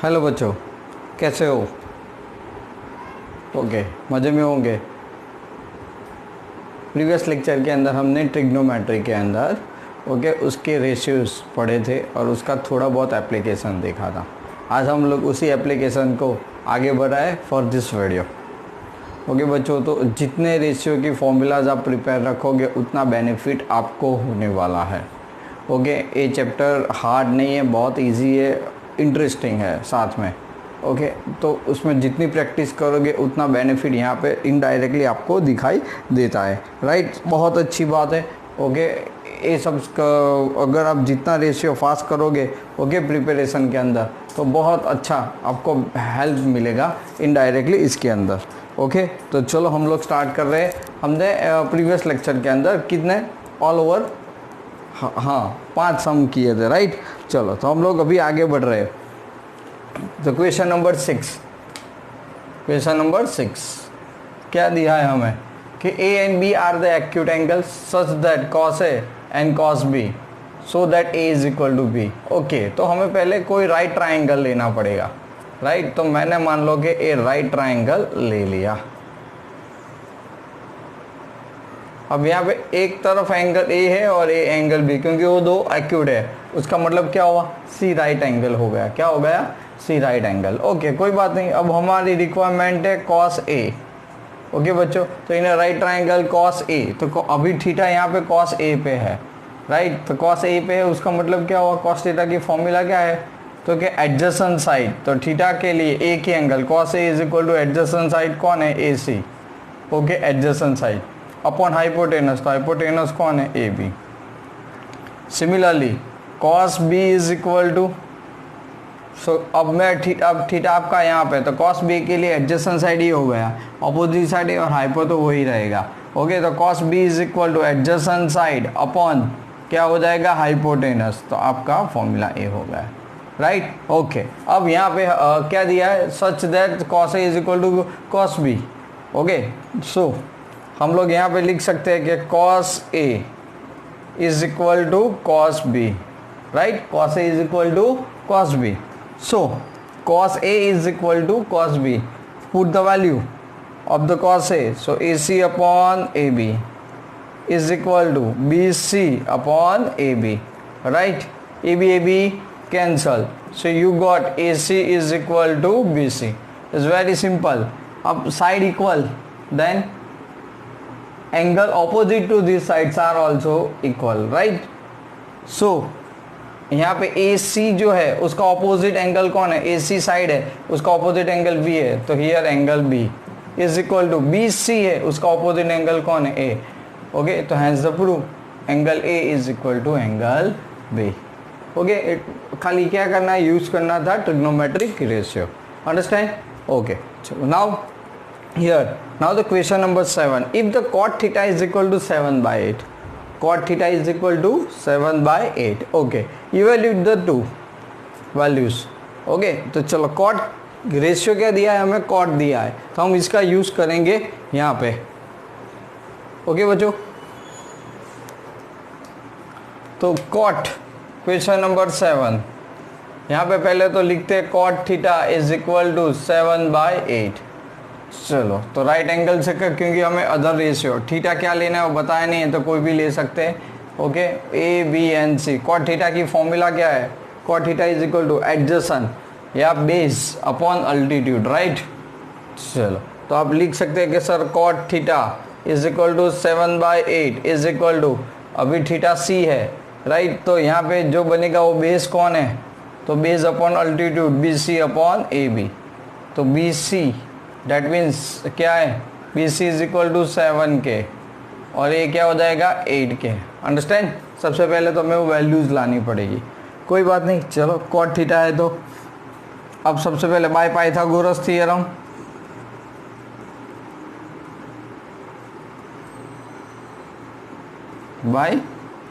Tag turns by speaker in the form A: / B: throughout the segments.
A: Hello बच्चों, कैसे हो? ओके, मज़े में होंगे। प्रीवियस लेक्चर के अंदर हमने ट्रिग्नोमेट्री के अंदर उसके रेशियोज पढ़े थे और उसका थोड़ा बहुत एप्लीकेशन देखा था। आज हम लोग उसी एप्लीकेशन को आगे बढ़ाए फॉर दिस वीडियो। ओके बच्चों, तो जितने रेशियो की फॉर्मूलाज आप प्रिपेयर रखोगे उतना बेनिफिट आपको होने वाला है। ओके, ये चैप्टर हार्ड नहीं है, बहुत इजी है, इंटरेस्टिंग है साथ में। ओके, तो उसमें जितनी प्रैक्टिस करोगे उतना बेनिफिट यहाँ पे इनडायरेक्टली आपको दिखाई देता है। राइट, बहुत अच्छी बात है। ओके, ये सब अगर आप जितना रेशियो फास्ट करोगे प्रिपरेशन के अंदर, तो बहुत अच्छा आपको हेल्प मिलेगा इनडायरेक्टली इसके अंदर। ओके, तो चलो हम लोग स्टार्ट कर रहे हैं। हमने प्रीवियस लेक्चर के अंदर कितने ऑल ओवर हाँ 5 सम किए थे। राइट, चलो तो हम लोग अभी आगे बढ़ रहे हैं। तो क्वेश्चन नंबर 6 क्या दिया है हमें कि A and B are the acute angle such that cos A and cos B so that A is equal to B. Okay, तो हमें पहले कोई राइट ट्राइंगल लेना पड़ेगा। राइट, तो मैंने मान लो कि ए राइट ट्राइंगल ले लिया। अब यहाँ पे एक तरफ एंगल ए है और ए एंगल बी, क्योंकि वो दो एक्यूट है, उसका मतलब क्या हुआ, सी राइट एंगल हो गया। क्या हो गया? सी राइट एंगल। ओके, कोई बात नहीं। अब हमारी रिक्वायरमेंट है कॉस ए। ओके बच्चों, तो in right triangle cos A, तो अभी थीटा यहाँ पे कॉस ए पे है। राइट, तो कॉस ए पे है, उसका मतलब क्या हुआ, कॉस थीटा की फॉर्मूला क्या है, तो कि एडजेसेंट साइड, तो थीटा के लिए ए की angle cos A is equal to adjacent side कौन है, A C. Okay, adjacent side upon hypotenuse, तो हाइपोटेनस कौन है, A B. Similarly cos B is equal to, so अब थीटा आपका यहाँ पे, तो कॉस बी के लिए एडजेसेंट साइड ही हो गया, अपोजिट साइड है और हाइपो तो वही रहेगा। ओके, तो cos B is equal to adjacent side upon क्या हो जाएगा, हाइपोटेनस, तो आपका फॉर्मूला ए हो गया। Right, okay. अब यहाँ पे क्या दिया है, such that cos A is equal to cos B. Okay, so हम लोग यहाँ पे लिख सकते हैं कि cos A is equal to cos B. Right, cos A is equal to cos B. So cos A is equal to cos B, put the value of the cos A, so A C upon A B is equal to B C upon A B. Right, A B cancel, so you got A C is equal to B C. Is very simple. अब side equal, then angle opposite to these sides are also equal. right, so यहाँ पे AC जो है उसका opposite angle कौन है, AC side है, उसका opposite angle B है, तो here angle B is equal to BC है, उसका opposite angle कौन है, A. okay, तो hence the proof angle A is equal to angle B. okay, खाली क्या करना है, यूज करना था ट्रिग्नोमेट्रिक रेशियो। अंडरस्टैंड? ओके, चलो now here, now the question number 7, if the cot theta is equal to 7/8, cot theta is equal to 7/8, okay, evaluate the two values. okay, तो चलो cot ratio क्या दिया है हमें, cot दिया है, तो हम इसका यूज करेंगे यहाँ पे। ओके बच्चों, तो cot क्वेश्चन नंबर 7, यहाँ पे पहले तो लिखते हैं cot theta is equal to 7/8। चलो, तो राइट एंगल से क्योंकि हमें अदर रेशियो थीटा क्या लेना है वो बताया नहीं है, तो कोई भी ले सकते हैं। Okay, A B and C. Cot theta की फॉर्मूला क्या है, cot theta is equal to adjacent या बेस अपॉन अल्टीट्यूड। राइट, चलो तो आप लिख सकते हैं कि sir cot theta is equal to 7/8 is equal to, अभी थीटा सी है। राइट, तो यहाँ पे जो बनेगा वो बेस कौन है, तो base upon altitude B C upon A B, तो बी सी डेट मीन्स क्या है, B C is equal to 7K और ये क्या हो जाएगा 8K। अंडरस्टैंड? सबसे पहले तो हमें वो वैल्यूज़ लानी पड़ेगी, कोई बात नहीं। चलो कॉट थीटा है, तो अब सबसे पहले by Pythagoras theorem, by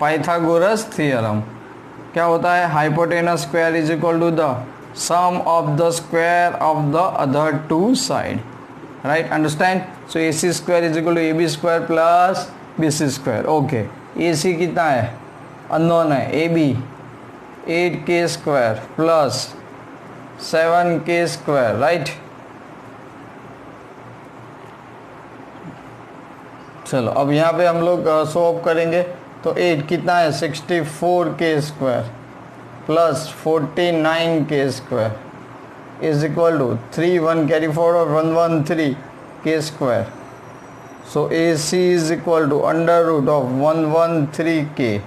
A: Pythagoras theorem क्या होता है, hypotenuse square is equal to the sum of the square of the other two side. right, understand? so AC square is equal to AB square plus BC square. okay, AC कितना है, unknown है, AB 8K square plus 7k², right. चलो अब यहाँ पे हम लोग solve करेंगे तो 8 कितना है 64k² plus 49k² is equal to 3 1 carry forward 113k²। So AC is equal to under root of 113k,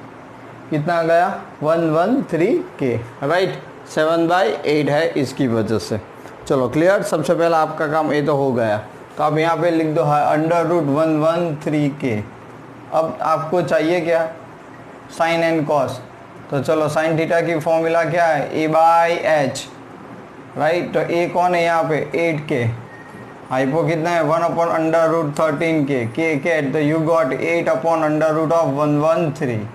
A: कितना आ गया 113k, राइट। 7/8 है इसकी वजह से। चलो क्लियर, सबसे पहला आपका काम ये तो हो गया। तो आप यहाँ पे लिख दो है अंडर रूट 113k। अब आपको चाहिए क्या साइन एंड कॉस, तो चलो साइन थीटा की फॉर्मूला क्या है A/H, राइट। तो A कौन है यहाँ पे 8k, हाइपो कितना है 1/√13k, k कैट, तो यू गॉट 8/√113।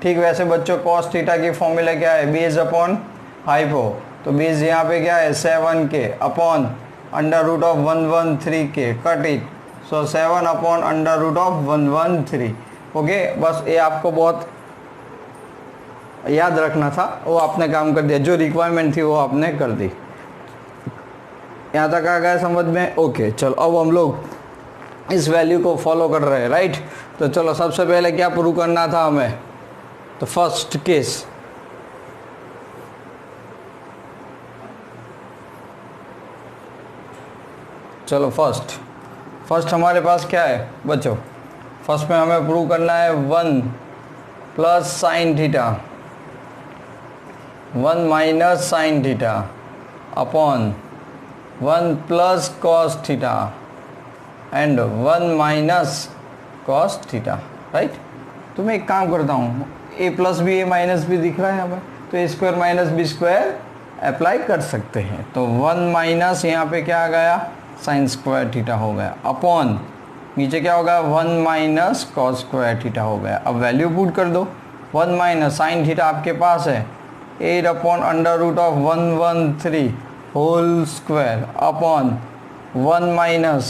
A: ठीक वैसे बच्चों कॉस थीटा की फॉर्मूला क्या है बेस अपॉन हाइपो, तो बेस यहाँ पे क्या है 7k upon √113k, cut it, so 7/√113। Okay, बस ये आपको बहुत याद रखना था, वो आपने काम कर दिया, जो रिक्वायरमेंट थी वो आपने कर दी। यहाँ तक आ गया समझ में? ओके चलो अब हम लोग इस वैल्यू को फॉलो कर रहे हैं, राइट। तो चलो सबसे पहले क्या प्रूव करना था हमें, तो फर्स्ट केस, चलो फर्स्ट हमारे पास क्या है बच्चों, फर्स्ट में हमें प्रूव करना है 1 plus sine theta 1 minus sine theta upon 1 plus cos theta and 1 minus cos theta, right. तो मैं एक काम करता हूँ, a plus B A minus B दिख रहा है हमें, तो a square minus B square apply कर सकते हैं। तो 1 माइनस यहाँ पे क्या आ गया साइन स्क्वायर थीटा हो गया, अपॉन नीचे क्या होगा 1 माइनस कॉस स्क्वायर थीटा हो गया। अब वैल्यू पुट कर दो, 1 माइनस साइन थीटा आपके पास है 8/√113 whole square upon 1 minus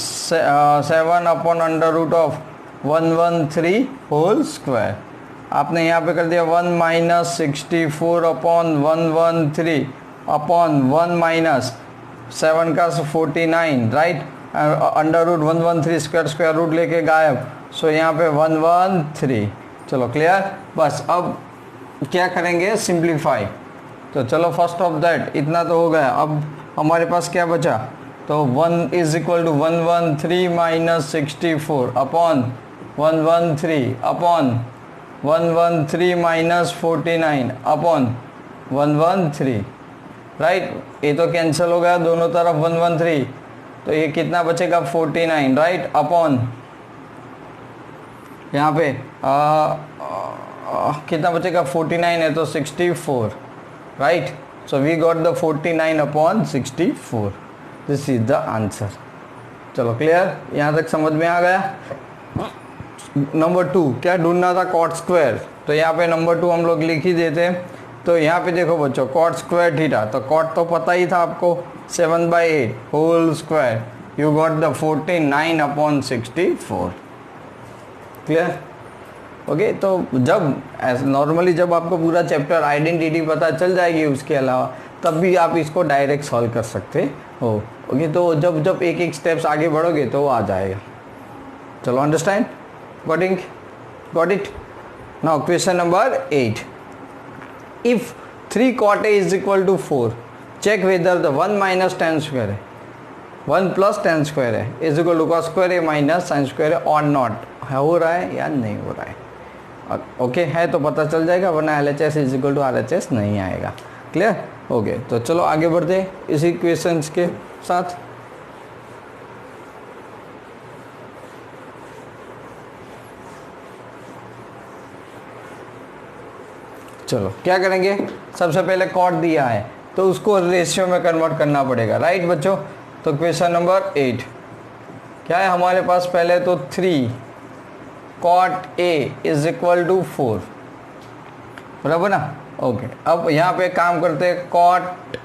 A: 7/√113 whole square. आपने यहाँ पे कर दिया 1 माइनस 64/113 अपॉन 1 माइनस 7 का 49, राइट। √113 स्क्वायर रूट लेके गायब, सो यहाँ पे 113। चलो क्लियर, बस अब क्या करेंगे सिंप्लीफाई। तो चलो फर्स्ट ऑफ दैट इतना तो हो गया, अब हमारे पास क्या बचा, तो 1 is equal to 113 minus 64 upon 113 upon 113 minus 49 upon 113, right. ये तो कैंसिल हो गया दोनों तरफ 113, तो ये कितना बचेगा 49, राइट, अपॉन यहाँ पे कितना बचेगा 49 है तो 64, right. So we got the 49/64, this is the answer. चलो क्लियर, यहाँ तक समझ में आ गया। नंबर 2 क्या ढूंढना था कॉट स्क्वायर, तो यहाँ पे नंबर 2 हम लोग लिख ही देते हैं। तो यहाँ पे देखो बच्चों कॉट स्क्वायर थीटा, तो कॉट तो पता ही था आपको 7/8 whole square, you got the 49/64, clear. Okay, तो जब नॉर्मली जब आपको पूरा चैप्टर आइडेंटिटी पता चल जाएगी उसके अलावा, तब भी आप इसको डायरेक्ट सॉल्व कर सकते हो। ओके, तो जब एक एक स्टेप्स आगे बढ़ोगे तो वो आ जाएगा। चलो understand, got it. Now question number 8, if 3 cot A is equal to 4, check whether the 1 minus tan square है 1 plus tan square है is equal to cos square A minus sin square A or not, हो रहा है या नहीं हो रहा है। ओके है तो पता चल जाएगा, वरना LHS is equal to RHS नहीं आएगा, क्लियर। ओके, तो चलो आगे बढ़ते इसी क्वेश्चंस के साथ। चलो क्या करेंगे, सबसे पहले कॉट दिया है तो उसको रेशियो में कन्वर्ट करना पड़ेगा, राइट बच्चों। तो क्वेश्चन नंबर 8 क्या है हमारे पास, पहले तो 3 cot A is equal to 4, बराबर ना। ओके, अब यहाँ पे काम करते हैं, cot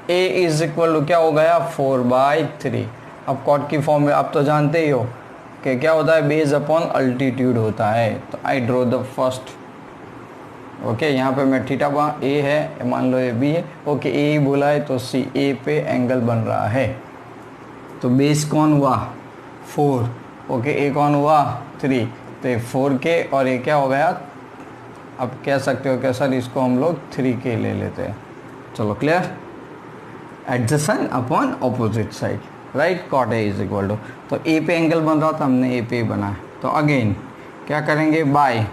A: A is equal to क्या हो गया 4/3। अब कॉट की फॉर्म में आप तो जानते ही हो कि क्या होता है बेस अपॉन अल्टीट्यूड होता है। तो I draw the first okay, यहाँ पे मैं थीटा ए है, मान लो ये बी है, ओके ए ही बोला है तो सी, ए पे एंगल बन रहा है। तो बेस कौन हुआ 4, ओके ए कौन हुआ 3, तो ये 4K और ये क्या हो गया, आप कह सकते हो कि सर इसको हम लोग 3K ले लेते हैं। चलो clear, adjacent upon opposite side, right, cot A is equal to, तो ए पे एंगल बन रहा था, हमने ए पे बनाया, तो अगेन क्या करेंगे, by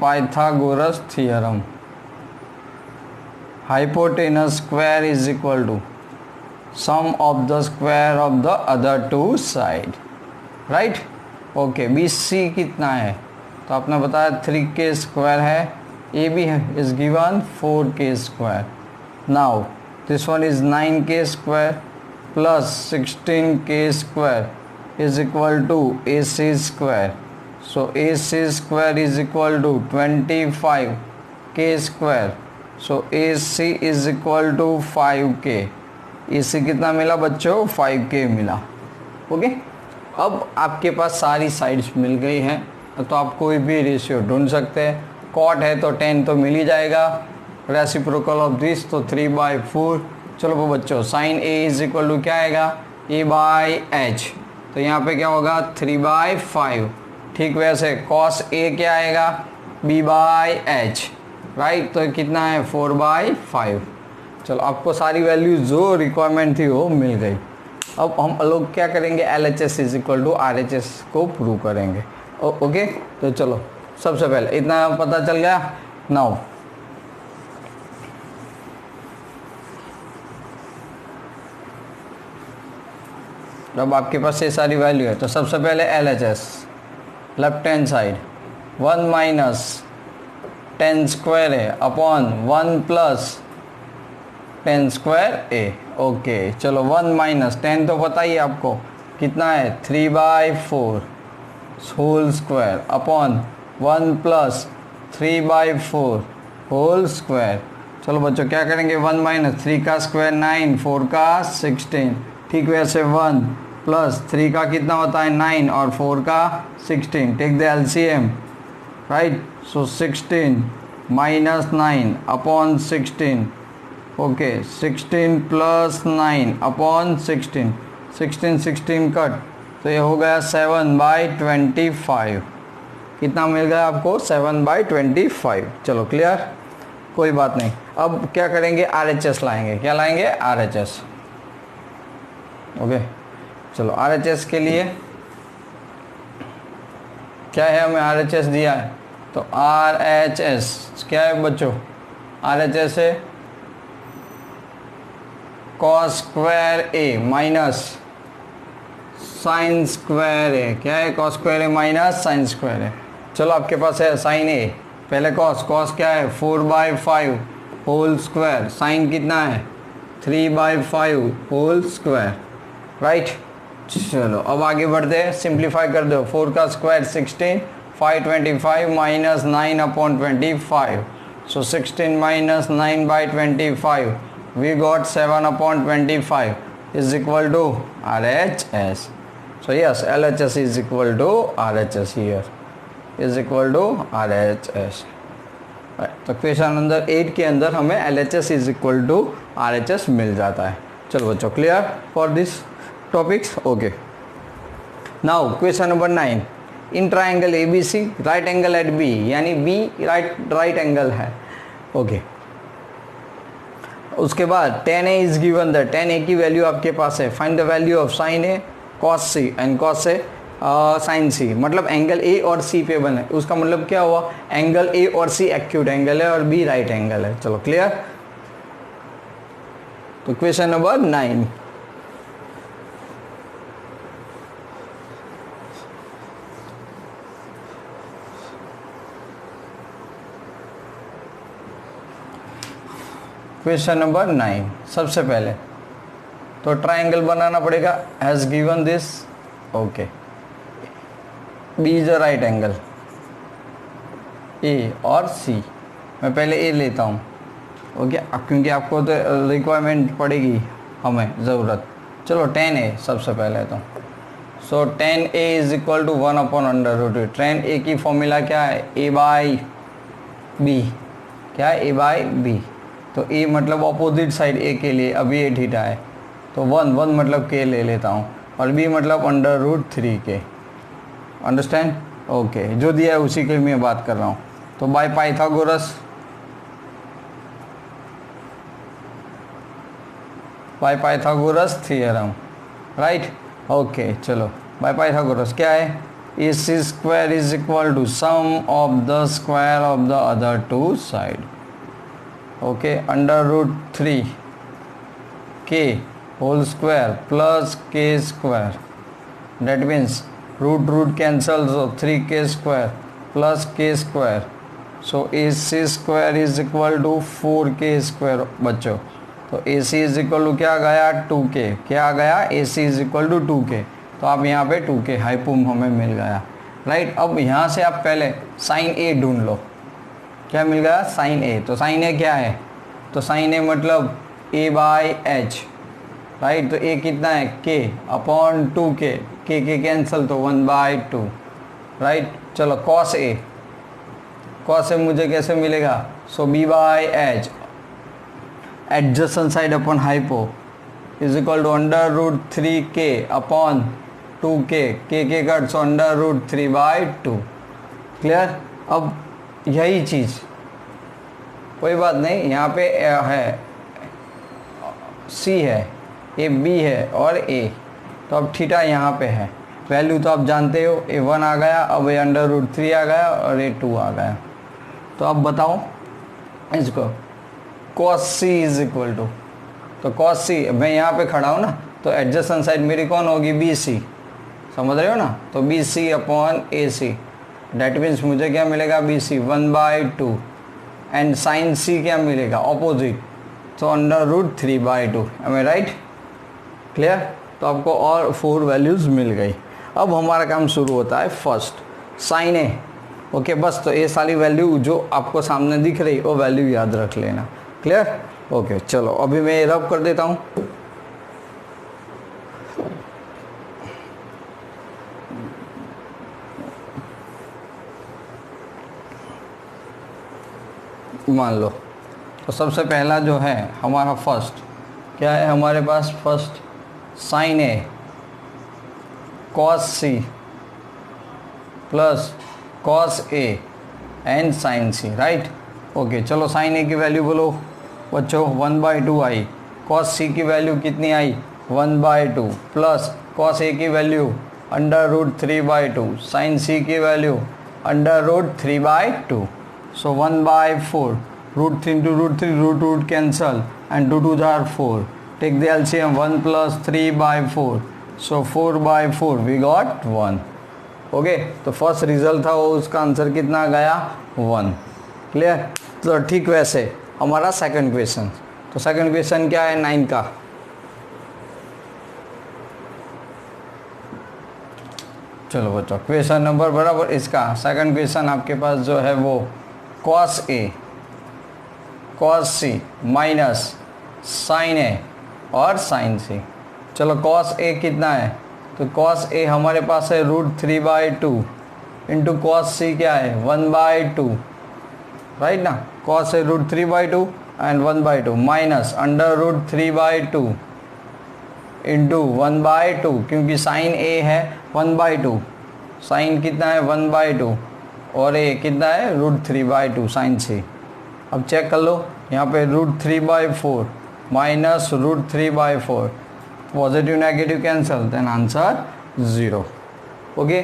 A: Pythagoras theorem, hypotenuse square is equal to sum of the square of the other two side, right. Okay, B C कितना है, तो आपने बताया 3K स्क्वायर है, ए भी है is given 4K square. Now this one is 9K square plus 16K square is equal to AC square, so AC square is equal to 25K square, so AC is equal to 5K। AC कितना मिला बच्चों, 5K मिला। Okay, अब आपके पास सारी sides मिल गई हैं, तो आप कोई भी रेशियो ढूंढ सकते हैं। कॉट है तो 10 तो मिल ही जाएगा, रेसिप्रोकल ऑफ दिस तो 3/4। चलो बच्चों, sine A is equal to क्या आएगा, A/H, तो यहाँ पे क्या होगा 3/5। ठीक वैसे कॉस ए क्या आएगा, B/H, राइट, तो कितना है 4/5। चलो आपको सारी वैल्यू जो रिक्वायरमेंट थी वो मिल गई। अब हम लोग क्या करेंगे, LHS is equal to RHS को प्रूव करेंगे। ओके, तो चलो सबसे पहले इतना पता चल गया। नाउ जब आपके पास ये सारी वैल्यू है तो सबसे पहले LHS, left hand side 1 minus 10 square है अपॉन 1 प्लस 10 स्क्वायर ए। ओके, चलो 1 माइनस 10 तो पता ही है आपको कितना है 3/4 whole square upon 1 plus 3/4 whole square. चलो बच्चों क्या करेंगे, 1 माइनस 3 का स्क्वायर 9, 4 का 16, ठीक वैसे 1 प्लस 3 का कितना होता है 9 और 4 का 16, take the LCM, right, so 16 minus 9 upon 16, okay 16 plus 9 upon 16, 16 cut, तो ये हो गया 7/25। कितना मिल गया आपको 7/25। चलो क्लियर, कोई बात नहीं। अब क्या करेंगे, RHS लाएंगे, क्या लाएंगे RHS। ओके, चलो RHS के लिए क्या है, हमें RHS दिया है, तो RHS क्या है बच्चों, RHS है कॉस स्क्वायर ए माइनस साइन स्क्वायर ए। क्या है, कॉस स्क्वायर ए माइनस साइन स्क्वायर ए। चलो आपके पास है साइन ए, पहले कॉस क्या है 4/5 होल स्क्वायर, साइन कितना है 3/5 होल स्क्वायर, राइट। चलो अब आगे बढ़ते हैं, सिंप्लीफाई कर दो, 4 का square 16, 5/25 minus 9/25, so 16 minus 9/25, we got 7/25 is equal to RHS. So yes, LHS is equal to RHS here, is equal to RHS. तो क्वेश्चन नंबर 8 के अंदर हमें LHS is equal to RHS मिल जाता है। चलो बच्चों clear for this topics. Okay, now question number 9, in triangle ABC right angle at B, यानी B right angle है। ओके, उसके बाद tan A is given the, tan A की value आपके पास है, find the value of sin A cos C and cos A sin C, मतलब angle A और C पे बने, उसका मतलब क्या हुआ, एंगल A और C एक्यूट एंगल है और B राइट एंगल है। चलो क्लियर, तो क्वेश्चन नंबर 9, क्वेश्चन नंबर 9, सबसे पहले तो ट्राइंगल बनाना पड़ेगा has given this. Okay, B is a right angle, A और सी, मैं पहले ए लेता हूँ। ओके, क्योंकि आपको तो रिक्वायरमेंट पड़ेगी हमें ज़रूरत। चलो tan A सबसे पहले तो, so tan a is equal to 1 upon under root. tan a की फॉर्मूला क्या है, a बाई बी। क्या है, a बाई बी। तो a मतलब ऑपोजिट साइड a के लिए, अभी ये थीटा है तो 1 मतलब k ले लेता हूँ, और b मतलब अंडर रूट 3 के। अंडरस्टैंड? ओके, जो दिया है उसी के मैं बात कर रहा हूँ। तो by Pythagoras, by Pythagoras theorem, right. Okay चलो, बाय पाइथागोरस क्या है, A C square is equal to sum of the square of the other two side. Okay, under root 3 K whole square plus K square, that means root root cancel, so 3k square plus K square, so A C square is equal to 4k square बच्चों। तो A C is equal to क्या आ गया, 2k। क्या आ गया, ए C is equal to 2k। तो आप यहाँ पे 2k हाइपोम हमें मिल गया, राइट। अब यहाँ से आप पहले साइन ए ढूंढ लो। क्या मिल गया, साइन ए। तो साइन ए क्या है, तो साइन ए मतलब a बाई एच, राइट। तो a कितना है, k upon 2k, k cancel तो 1/2, राइट। चलो कॉस ए, कॉस ए मुझे कैसे मिलेगा, so b by h adjacent side upon hypo is equal to under root 3k upon 2k, k cut, so under root 3/2। Clear? अब यही चीज़, कोई बात नहीं, यहाँ पे है c है, ए बी है और a, तो अब थीटा यहाँ पे है, वैल्यू तो आप जानते हो, a 1 आ गया, अब a अंडर रूट 3 आ गया और a 2 आ गया। तो अब बताओ इसको, cos c is equal to, तो cos c, मैं यहाँ पे खड़ा हूँ ना, तो एडजेसेंट साइड मेरी कौन होगी, BC, समझ रहे हो ना। तो BC upon AC, that means मुझे क्या मिलेगा, BC 1/2, एंड साइन C क्या मिलेगा, ऑपोजिट, तो अंडर रूट 3/2। एम आई राइट? क्लियर? तो आपको और 4 वैल्यूज़ मिल गई। अब हमारा काम शुरू होता है फर्स्ट, साइन ए। ओके, बस तो ये सारी वैल्यू जो आपको सामने दिख रही वो वैल्यू याद रख लेना। क्लियर? ओके चलो, अभी मैं ये रब कर देता हूँ। मान लो, तो सबसे पहला जो है हमारा फर्स्ट क्या है, हमारे पास first sine A cos C plus cos A and sine C, right. Okay चलो, साइन ए की वैल्यू बोलो बच्चों, 1/2 आई, कॉस सी की वैल्यू कितनी आई, 1/2, प्लस कॉस ए की value under root 3/2, sine c की value under root 3/2, so 1/4, root 3 into root 3, root cancel and 2 2s are 4, take the LCM, 1 plus 3/4, so 4/4 we got 1। Okay, तो first result था वो, उसका answer कितना गया, 1। Clear? तो ठीक वैसे हमारा सेकंड क्वेश्चन, तो सेकंड क्वेश्चन क्या है, 9 का। चलो बच्चों, क्वेश्चन नंबर बराबर इसका सेकंड क्वेश्चन आपके पास जो है वो cos A cos C minus sine A और साइन सी। चलो cos A कितना है, तो cos A हमारे पास है रूट 3/2 इंटू cos C क्या है, 1/2, राइट ना। cos A root 3/2 and 1/2 minus under root 3/2 into 1/2, क्योंकि साइन A है 1/2, साइन कितना है 1/2 और A कितना है रूट 3/2 साइन C। अब चेक कर लो, यहाँ पे root 3/4 minus root 3/4, positive negative cancel, then answer 0। Okay,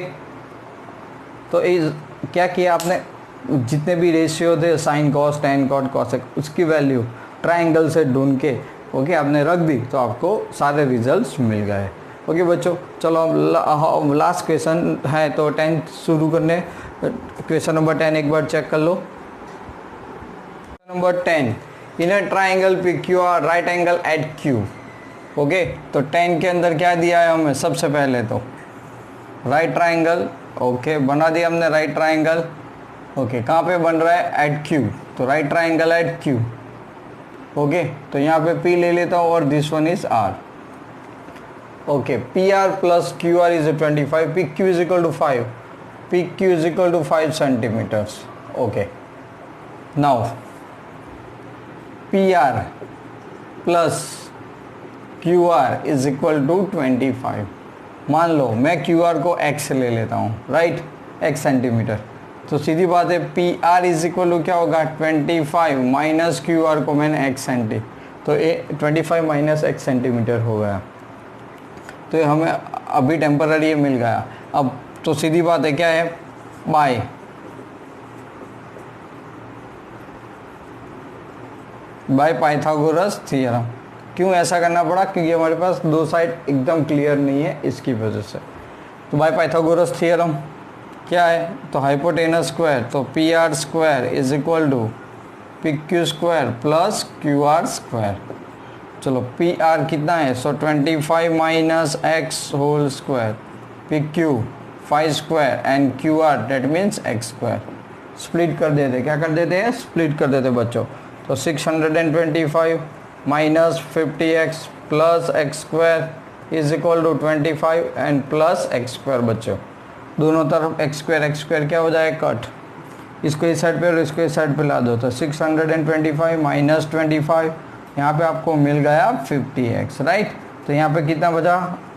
A: तो इस क्या किया आपने, जितने भी रेशियो थे sine cos tan cot cosec, उसकी वैल्यू ट्रायंगल से ढूंढ के ओके आपने रख दी, तो आपको सारे रिजल्ट्स मिल गए। ओके बच्चों, चलो अब लास्ट क्वेश्चन है, तो 10 शुरू करने, क्वेश्चन नंबर 10 एक बार चेक कर लो। Number 10, in a triangle P Q R right angle at Q. Okay, तो 10 के अंदर क्या दिया है हमें, सबसे पहले तो राइट ट्राइंगल। ओके, बना दिया हमने राइट ट्राइंगल। ओके, कहाँ पे बन रहा है, एट क्यू, तो right triangle at Q. Okay, तो यहाँ पे पी ले लेता हूँ और this one is R. Okay, P R plus Q R is 25, P Q is equal to 5, P Q is equal to 5 centimetres. Okay, now P R plus Q R is equal to 25. मान लो मैं Q R को x ले लेता हूँ, right, x centimetre. तो सीधी बात है P R is equal to क्या होगा 25 माइनस क्यू आर को मैंने x सेंटी, तो ये 25 माइनस x सेंटीमीटर हो गया. तो ये हमें अभी टेम्पररी मिल गया. अब तो सीधी बात है क्या है, बाय पाइथागोरस थ्योरम. क्यों ऐसा करना पड़ा, क्योंकि हमारे पास दो साइड एकदम क्लियर नहीं है, इसकी वजह से. तो बाय पाइथागोरस थ्योरम क्या है, तो हाइपोटेनस स्क्वायर, तो P R square is equal to P Q square plus Q R square. चलो पी आर कितना है, so 25 minus x whole square, P Q 5 square and Q R that means x square. Split कर देते, क्या कर देते हैं, split कर देते बच्चों. तो 625 minus 50x plus x square is equal to 25 and plus x square. बच्चों दोनों तरफ एक्स स्क्वायर क्या हो जाए, कट. इसको इस साइड पे और इसको इस साइड पे ला दो, तो 625 माइनस 25, यहाँ पे आपको मिल गया 50x, राइट. तो यहाँ पे कितना बचा,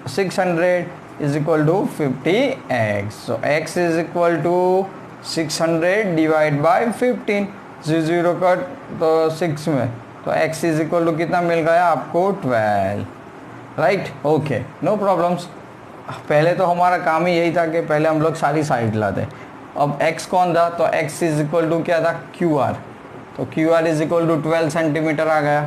A: 600 is equal to 50x. So x is equal to 600 divide by 15, 0 cut तो 6 में, तो x इज इक्वल टू कितना मिल गया आपको 12, राइट. Okay, no problems. पहले तो हमारा काम ही यही था कि पहले हम लोग सारी साइड लाते. अब x कौन था, तो x इज इक्वल टू क्या था, क्यू आर. तो Q R is equal to 12 centimetre आ गया.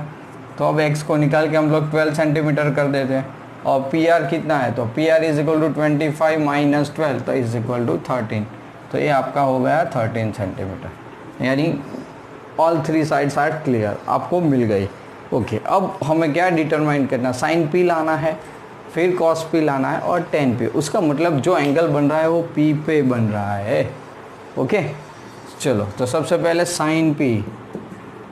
A: तो अब x को निकाल के हम लोग 12 सेंटीमीटर कर देते हैं. और पी आर कितना है, तो P R is equal to 25 minus 12, तो इज इक्वल टू 13. तो ये आपका हो गया 13 सेंटीमीटर. यानी all three sides are clear, आपको मिल गई. ओके, अब हमें क्या डिटरमाइन करना, साइन पी लाना है, फिर कॉस पी लाना है और टेन पी. उसका मतलब जो एंगल बन रहा है वो पी पे बन रहा है. ओके, चलो तो सबसे पहले साइन पी.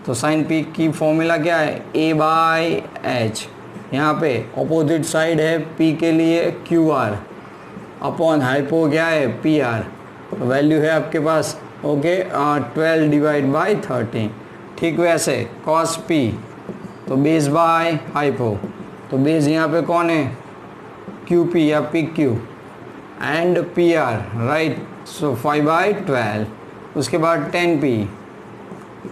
A: तो साइन पी की फॉर्मूला क्या है, ए बाई एच. यहाँ पे ऑपोजिट साइड है पी के लिए क्यू आर अपॉन हाइपो क्या है पी आर. वैल्यू है आपके पास ओके 12 डिवाइड बाई 13. ठीक वैसे कॉस पी, तो बेस बाय हाइपो, तो बेस यहाँ पे कौन है, क्यू पी या P Q and P R, right. So 5/12. उसके बाद 10 पी.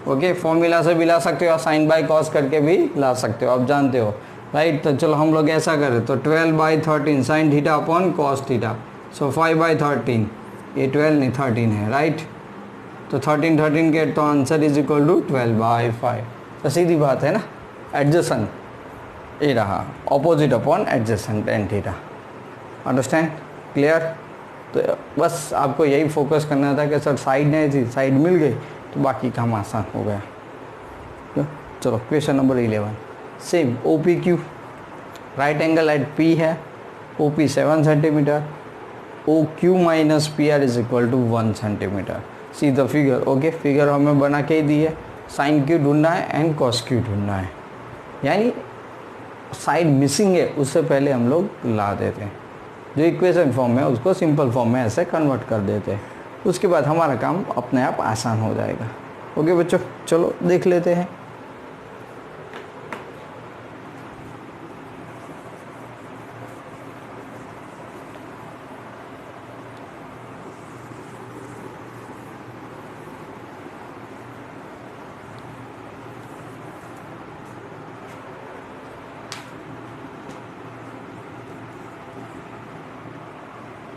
A: ओके, फॉर्मूला से भी ला सकते हो या साइन बाय कॉस करके भी ला सकते हो, आप जानते हो, राइट. तो चलो हम लोग ऐसा करें, तो 12/13 sine theta upon cos theta. So 5/13, ये 12 नहीं 13 है, राइट. तो 13 के तो आंसर इज इक्वल टू 12/5. तो सीधी बात है ना, एडजेसेंट ये रहा, opposite upon adjacent tan theta. Understand, clear. तो बस आपको यही फोकस करना था कि सर साइड नहीं थी, साइड मिल गई तो बाकी काम आसान हो गया. चलो question number 11. Same O P Q, right angle at P है, O P 7 centimetre, O Q minus P R is equal to 1 centimetre. See the figure. Okay, figure हमें बना के ही दी है, साइन क्यू ढूंढना है एंड कॉस क्यू ढूंढना है. यानी साइड मिसिंग है उससे पहले हम लोग ला देते हैं, जो इक्वेशन फॉर्म है उसको सिंपल फॉर्म में ऐसे कन्वर्ट कर देते हैं. उसके बाद हमारा काम अपने आप आसान हो जाएगा. ओके बच्चों, चलो देख लेते हैं.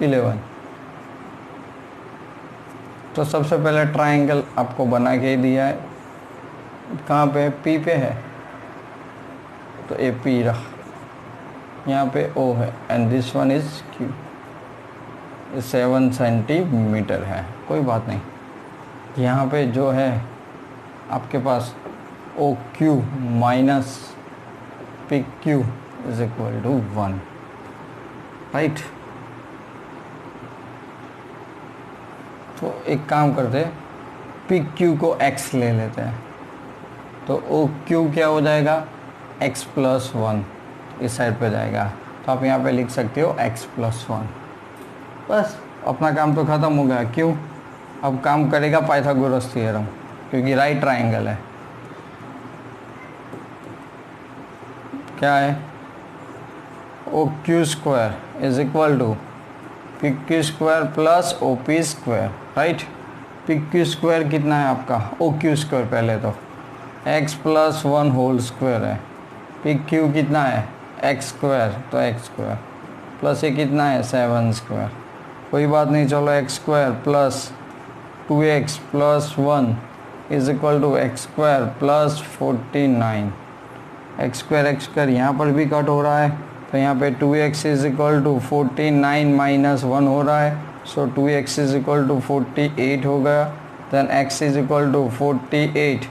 A: इलेवन. तो सबसे पहले ट्रायंगल आपको बना के ही दिया है, कहाँ पे, पी पे है, तो ए पी रहा, यहाँ पे ओ है and this one is Q. 7 centimetre है, कोई बात नहीं. यहाँ पे जो है आपके पास O Q minus P Q is equal to 1, right. तो एक काम करते हैं, पी क्यू को x ले लेते हैं, तो ओ क्यू क्या हो जाएगा x + 1 इस साइड पे जाएगा. तो आप यहाँ पे लिख सकते हो x+1। बस अपना काम तो ख़त्म हो गया। क्यों? अब काम करेगा पाइथागोरस थ्योरम, क्योंकि राइट ट्राइंगल है। क्या है? OQ² is equal to PQ² plus OP², right. PQ² कितना है आपका? OQ² पहले तो x+1 होल स्क्वायर है। PQ कितना है? x², तो x² प्लस ये कितना है? 7²। कोई बात नहीं, चलो x² plus 2x plus 1 is equal to x² plus 49। x² यहाँ पर भी कट हो रहा है, तो यहाँ पे 2x is equal to 49 minus 1 हो रहा है, सो 2x इज इक्वल टू 48 हो गया। Then x is equal to 48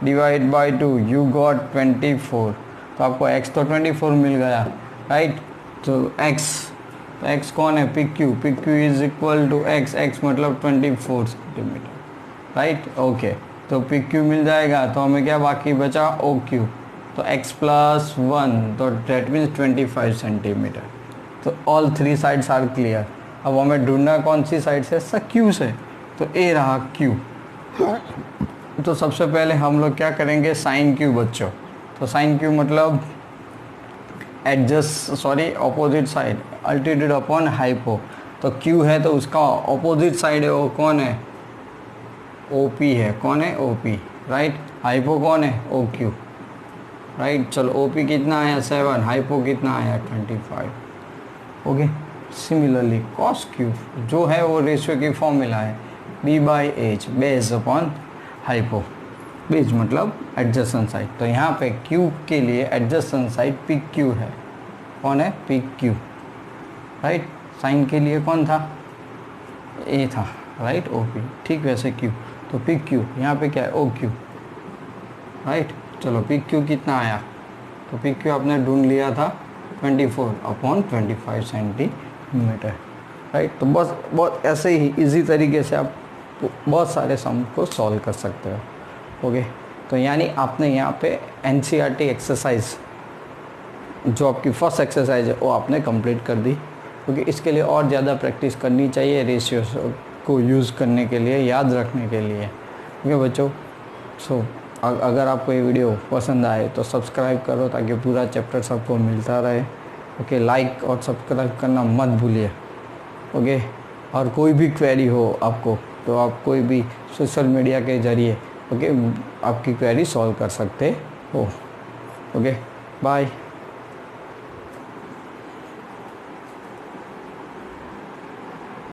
A: divide by 2, you got 24। तो आपको x तो 24 मिल गया, राइट। तो x कौन है? PQ is equal to x मतलब 24 सेंटीमीटर, राइट। ओके, तो PQ मिल जाएगा, तो हमें क्या बाकी बचा? OQ। तो x+1, तो डेट मीन्स 25 सेंटीमीटर। तो ऑल 3 साइड्स आर क्लियर। अब हमें ढूंढना कौन सी साइड से? सर Q से। तो A रहा Q। तो सबसे पहले हम लोग क्या करेंगे? साइन Q बच्चों। तो साइन Q मतलब opposite side, altitude upon hypo. तो Q है तो उसका ऑपोजिट साइड है, वो कौन है? OP है। कौन है? OP, right. हाइपो कौन है? OQ, right. चलो OP कितना आया? 7। हाइपो कितना आया? 25। ओके। सिमिलरली कॉस Q जो है वो रेशियो की फॉर्मूला है B/H, base upon hypo. Base मतलब एडजेसेंट साइड। तो यहाँ पे Q के लिए एडजेसेंट साइड PQ है। कौन है? PQ, right. साइन के लिए कौन था? A था, राइट। OP, ठीक। वैसे Q, तो PQ यहाँ पे क्या है? OQ, right. चलो PQ कितना आया? तो PQ आपने ढूंढ लिया था 24/25 सेंटीमीटर, राइट। तो बस बहुत ऐसे ही इजी तरीके से आप बहुत सारे सम को सॉल्व कर सकते हो। ओके, तो यानी आपने यहाँ पे NCERT एक्सरसाइज जो आपकी फर्स्ट एक्सरसाइज है वो आपने कंप्लीट कर दी, क्योंकि इसके लिए और ज़्यादा प्रैक्टिस करनी चाहिए रेशियोज को यूज़ करने के लिए, याद रखने के लिए। ओके बच्चों, सो अगर आपको ये वीडियो पसंद आए तो सब्सक्राइब करो ताकि पूरा चैप्टर सबको मिलता रहे। ओके, लाइक और सब्सक्राइब करना मत भूलिए। ओके, और कोई भी क्वेरी हो आपको तो आप कोई भी सोशल मीडिया के ज़रिए आपकी क्वेरी सॉल्व कर सकते हो। Okay, bye.